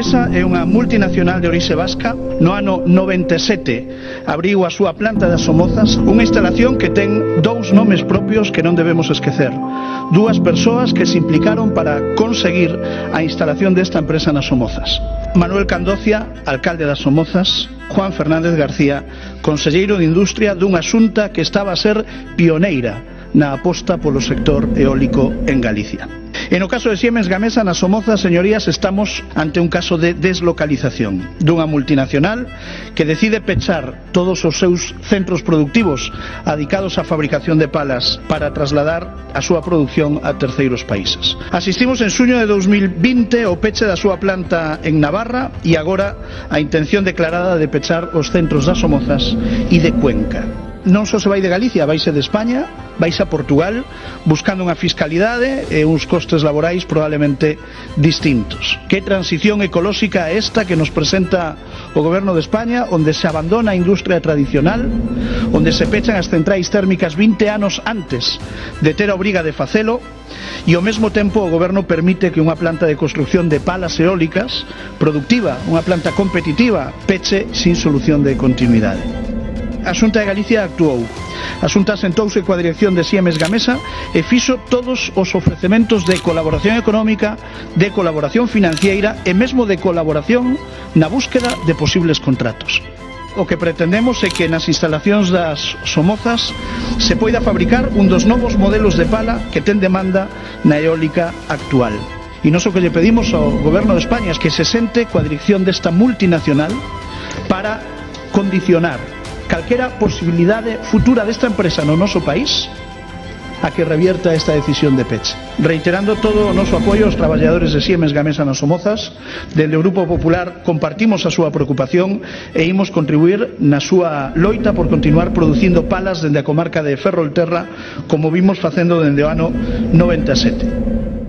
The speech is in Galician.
Gamesa é unha multinacional de orixe vasca. No ano 97 abriu a súa planta de Somozas, unha instalación que ten dous nomes propios que non debemos esquecer. Dúas persoas que se implicaron para conseguir a instalación desta empresa nas Somozas. Manuel Candocia, alcalde das Somozas, Juan Fernández García, conselleiro de Industria dunha xunta que estaba a ser pioneira na aposta polo sector eólico en Galicia. E no caso de Siemens Gamesa nas Somozas, señorías, estamos ante un caso de deslocalización dunha multinacional que decide pechar todos os seus centros productivos dedicados á fabricación de palas para trasladar a súa produción a terceiros países. Asistimos en xuño de 2020 ao peche da súa planta en Navarra e agora a intención declarada de pechar os centros das Somozas e de Cuenca. Non só se vai de Galicia, vaise de España, vaise a Portugal, buscando unha fiscalidade e uns costes laborais probablemente distintos. Que transición ecolóxica é esta que nos presenta o Goberno de España, onde se abandona a industria tradicional, onde se pechan as centrais térmicas 20 anos antes de ter a obriga de facelo, e ao mesmo tempo o Goberno permite que unha planta de construcción de palas eólicas productiva, unha planta competitiva, peche sin solución de continuidade. A Xunta de Galicia actuou. A Xunta sentouse coa dirección de Siemens Gamesa e fixo todos os ofrecementos de colaboración económica, de colaboración financiera e mesmo de colaboración na búsqueda de posibles contratos. O que pretendemos é que nas instalacións das Somozas se poida fabricar un dos novos modelos de pala que ten demanda na eólica actual. E nós o que lle pedimos ao Goberno de España é que se sente coa dirección desta multinacional para condicionar calquera posibilidade futura desta empresa no noso país a que revierta esta decisión de peche. Reiterando todo o noso apoio aos traballadores de Siemens Gamesa nas Somozas, dende o Grupo Popular compartimos a súa preocupación e imos contribuir na súa loita por continuar producindo palas dende a comarca de Ferrolterra, como vimos facendo dende o ano 97.